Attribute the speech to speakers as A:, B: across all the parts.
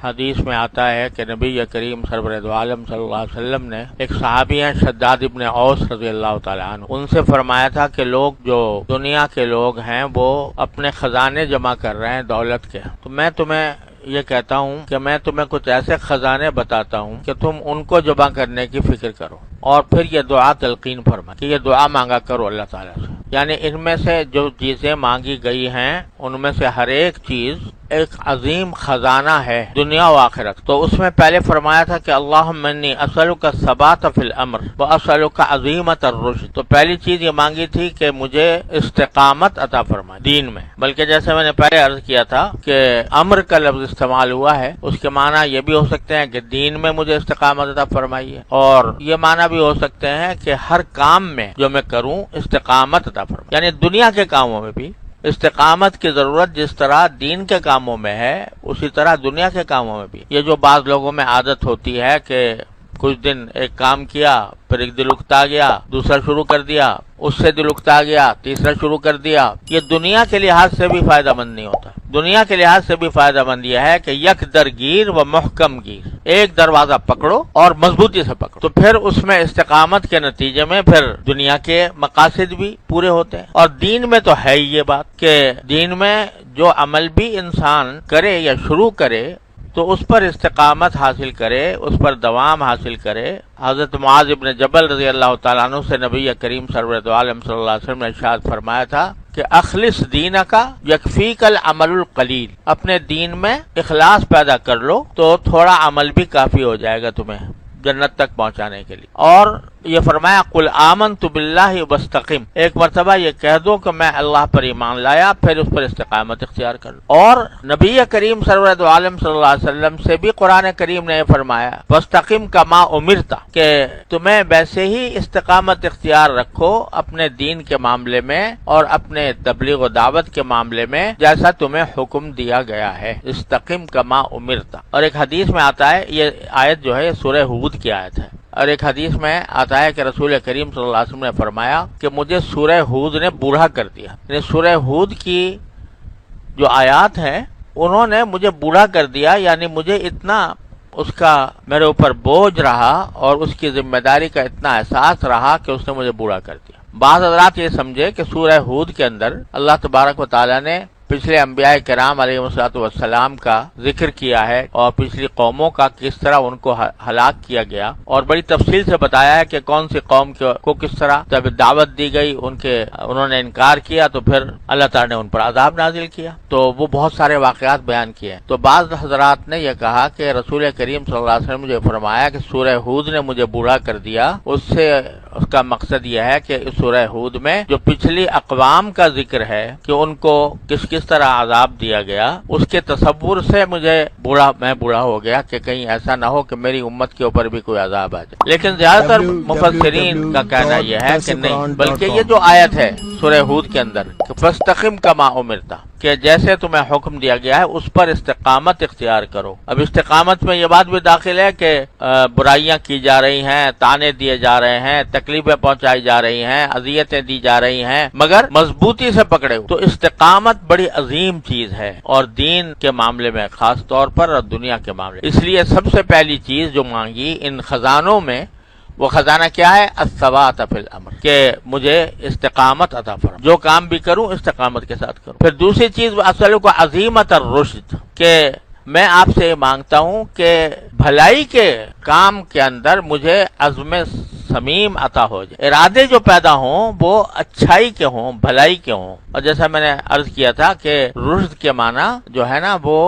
A: حدیث میں آتا ہے کہ نبی کریم سرور دو عالم صلی اللہ علیہ وسلم نے ایک صحابی ہیں شداد ابن اوس رضی اللہ تعالیٰ عنہ، ان سے فرمایا تھا کہ لوگ جو دنیا کے لوگ ہیں وہ اپنے خزانے جمع کر رہے ہیں دولت کے، تو میں تمہیں یہ کہتا ہوں کہ میں تمہیں کچھ ایسے خزانے بتاتا ہوں کہ تم ان کو جمع کرنے کی فکر کرو، اور پھر یہ دعا تلقین فرما کہ یہ دعا مانگا کرو اللہ تعالیٰ سے، یعنی ان میں سے جو چیزیں مانگی گئی ہیں ان میں سے ہر ایک چیز ایک عظیم خزانہ ہے دنیا و آخرت۔ تو اس میں پہلے فرمایا تھا کہ اللہم انی اسألک الثبات فی الامر واسألک عظیمت الرشد، تو پہلی چیز یہ مانگی تھی کہ مجھے استقامت عطا فرمائے دین میں، بلکہ جیسے میں نے پہلے عرض کیا تھا کہ امر کا لفظ استعمال ہوا ہے، اس کے معنی یہ بھی ہو سکتے ہیں کہ دین میں مجھے استقامت عطا فرمائیے، اور یہ معنی بھی ہو سکتے ہیں کہ ہر کام میں جو میں کروں استقامت عطا فرمائے، یعنی دنیا کے کاموں میں بھی استقامت کی ضرورت جس طرح دین کے کاموں میں ہے اسی طرح دنیا کے کاموں میں بھی۔ یہ جو بعض لوگوں میں عادت ہوتی ہے کہ کچھ دن ایک کام کیا، پھر ایک دل اکتا گیا، دوسرا شروع کر دیا، اس سے دل اکتا گیا، تیسرا شروع کر دیا، یہ دنیا کے لحاظ سے بھی فائدہ مند نہیں ہوتا۔ دنیا کے لحاظ سے بھی فائدہ مند یہ ہے کہ یک درگیر و محکم گیر، ایک دروازہ پکڑو اور مضبوطی سے پکڑو، تو پھر اس میں استقامت کے نتیجے میں پھر دنیا کے مقاصد بھی پورے ہوتے ہیں۔ اور دین میں تو ہے ہی یہ بات کہ دین میں جو عمل بھی انسان کرے یا شروع کرے تو اس پر استقامت حاصل کرے، اس پر دوام حاصل کرے۔ حضرت معاذ ابن جبل رضی اللہ تعالیٰ عنہ سے نبی کریم سرور دو عالم صلی اللہ علیہ وسلم نے ارشاد فرمایا تھا کہ اخلص دینک یکفیک العمل القلیل، اپنے دین میں اخلاص پیدا کر لو تو تھوڑا عمل بھی کافی ہو جائے گا تمہیں جنت تک پہنچانے کے لیے۔ اور یہ فرمایا قل آمنت باللہ واستقم، ایک مرتبہ یہ کہہ دو کہ میں اللہ پر ایمان لایا، پھر اس پر استقامت اختیار کر لو۔ اور نبی کریم سرور دو عالم صلی اللہ علیہ وسلم سے بھی قرآن کریم نے یہ فرمایا واستقم کما امرت، کہ تمہیں ویسے ہی استقامت اختیار رکھو اپنے دین کے معاملے میں اور اپنے تبلیغ و دعوت کے معاملے میں جیسا تمہیں حکم دیا گیا ہے، استقم کما امرت۔ اور ایک حدیث میں آتا ہے، یہ آیت جو ہے سورہ ہود کی آیت ہے، اور ایک حدیث میں آتا ہے کہ رسول کریم صلی اللہ علیہ وسلم نے فرمایا کہ مجھے سورہ ہود نے بوڑھا کر دیا، یعنی سورہ ہود کی جو آیات ہیں انہوں نے مجھے بوڑھا کر دیا، یعنی مجھے اتنا اس کا میرے اوپر بوجھ رہا اور اس کی ذمہ داری کا اتنا احساس رہا کہ اس نے مجھے بوڑھا کر دیا۔ بعض حضرات یہ سمجھے کہ سورہ ہود کے اندر اللہ تبارک و تعالیٰ نے پچھلے انبیاء کرام علیہ والسلام کا ذکر کیا ہے اور پچھلی قوموں کا کس طرح ان کو ہلاک کیا گیا، اور بڑی تفصیل سے بتایا ہے کہ کون سی قوم کو کس طرح جب دعوت دی گئی انہوں نے انکار کیا تو پھر اللہ تعالیٰ نے ان پر عذاب نازل کیا، تو وہ بہت سارے واقعات بیان کیے ہیں۔ تو بعض حضرات نے یہ کہا کہ رسول کریم صلی اللہ علیہ وسلم نے مجھے فرمایا کہ سورہ ہود نے مجھے بوڑھا کر دیا، اس کا مقصد یہ ہے کہ اس سورہ ہود میں جو پچھلی اقوام کا ذکر ہے کہ ان کو کس طرح عذاب دیا گیا، اس کے تصور سے میں بوڑھا ہو گیا کہ کہیں ایسا نہ ہو کہ میری امت کے اوپر بھی کوئی عذاب آ جائے۔ لیکن زیادہ تر مفسرین کا کہنا یہ ہے کہ نہیں، بلکہ یہ جو آیت ہے سورہ ہود کے اندر فاستقم کما امرت، کہ جیسے تمہیں حکم دیا گیا ہے اس پر استقامت اختیار کرو۔ اب استقامت میں یہ بات بھی داخل ہے کہ برائیاں کی جا رہی ہیں، طعنے دیے جا رہے ہیں، تکلیفیں پہنچائی جا رہی ہیں، اذیتیں دی جا رہی ہیں، مگر مضبوطی سے پکڑے ہو۔ تو استقامت بڑی عظیم چیز ہے، اور دین کے معاملے میں خاص طور پر اور دنیا کے معاملے، اس لیے سب سے پہلی چیز جو مانگی ان خزانوں میں، وہ خزانہ کیا ہے؟ الثبات فی الامر، کہ مجھے استقامت عطا فرما، جو کام بھی کروں استقامت کے ساتھ کروں۔ پھر دوسری چیز اسألک عظیمت الرشد، کہ میں آپ سے مانگتا ہوں کہ بھلائی کے کام کے اندر مجھے عزم سمیم عطا ہو جائے، ارادے جو پیدا ہوں وہ اچھائی کے ہوں، بھلائی کے ہوں۔ اور جیسا میں نے عرض کیا تھا کہ رشد کے معنی جو ہے نا وہ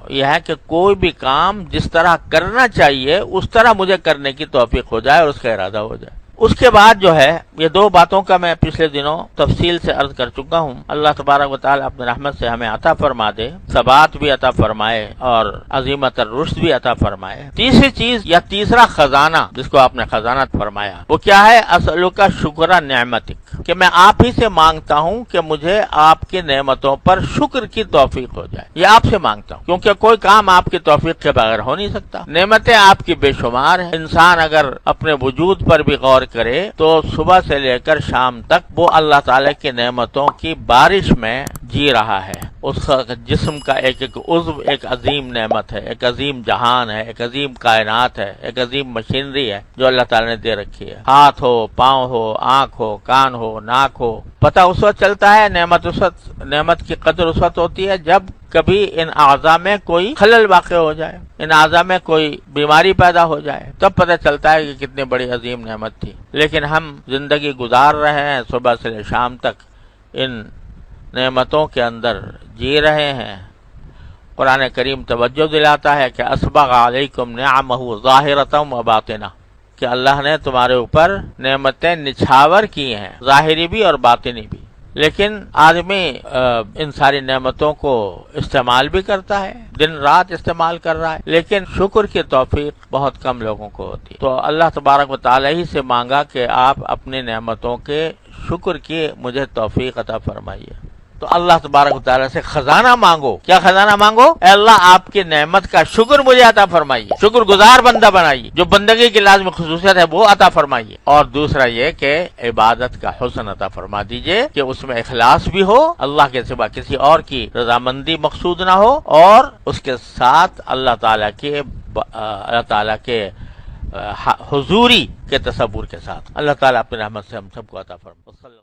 A: یہ ہے کہ کوئی بھی کام جس طرح کرنا چاہیے اس طرح مجھے کرنے کی توفیق ہو جائے اور اس کا ارادہ ہو جائے۔ اس کے بعد جو ہے یہ دو باتوں کا میں پچھلے دنوں تفصیل سے عرض کر چکا ہوں، اللہ تبارک و تعالیٰ اپنے رحمت سے ہمیں عطا فرما دے، ثبات بھی عطا فرمائے اور عظیمت الرشد بھی عطا فرمائے۔ تیسری چیز یا تیسرا خزانہ جس کو آپ نے خزانہ فرمایا وہ کیا ہے؟ اسألک شکر نعمتک، کہ میں آپ ہی سے مانگتا ہوں کہ مجھے آپ کی نعمتوں پر شکر کی توفیق ہو جائے، یہ آپ سے مانگتا ہوں، کیونکہ کوئی کام آپ کی توفیق کے بغیر ہو نہیں سکتا۔ نعمتیں آپ کی بے شمار ہیں، انسان اگر اپنے وجود پر بھی غور کرے تو صبح سے لے کر شام تک وہ اللہ تعالی کی نعمتوں کی بارش میں جی رہا ہے۔ اس کا جسم کا ایک ایک عضو ایک عظیم نعمت ہے، ایک عظیم جہان ہے، ایک عظیم کائنات ہے، ایک عظیم مشینری ہے جو اللہ تعالیٰ نے دے رکھی ہے۔ ہاتھ ہو، پاؤں ہو، آنکھ ہو، کان ہو، ناک ہو، پتہ اس وقت چلتا ہے نعمت کی قدر اس وقت ہوتی ہے جب کبھی ان اعضاء میں کوئی خلل واقع ہو جائے، ان اعضاء میں کوئی بیماری پیدا ہو جائے، تب پتہ چلتا ہے کہ کتنی بڑی عظیم نعمت تھی۔ لیکن ہم زندگی گزار رہے ہیں، صبح سے لے شام تک ان نعمتوں کے اندر جی رہے ہیں۔ قرآن کریم توجہ دلاتا ہے کہ اسبغ علیکم نعمہ ظاہرۃ و باطنہ، کہ اللہ نے تمہارے اوپر نعمتیں نچھاور کی ہیں، ظاہری بھی اور باطنی بھی۔ لیکن آدمی ان ساری نعمتوں کو استعمال بھی کرتا ہے، دن رات استعمال کر رہا ہے، لیکن شکر کی توفیق بہت کم لوگوں کو ہوتی ہے۔ تو اللہ تبارک و تعالیٰ ہی سے مانگا کہ آپ اپنی نعمتوں کے شکر کی مجھے توفیق عطا فرمائیے۔ تو اللہ تبارک و تعالیٰ سے خزانہ مانگو۔ کیا خزانہ مانگو؟ اے اللہ آپ کی نعمت کا شکر مجھے عطا فرمائیے، شکر گزار بندہ بنائیے، جو بندگی کی لازمی خصوصیت ہے وہ عطا فرمائیے۔ اور دوسرا یہ کہ عبادت کا حسن عطا فرما دیجئے کہ اس میں اخلاص بھی ہو، اللہ کے سوا کسی اور کی رضامندی مقصود نہ ہو، اور اس کے ساتھ اللہ تعالیٰ کے حضوری کے تصور کے ساتھ۔ اللہ تعالیٰ اپنی رحمت سے ہم سب کو عطا فرمائے۔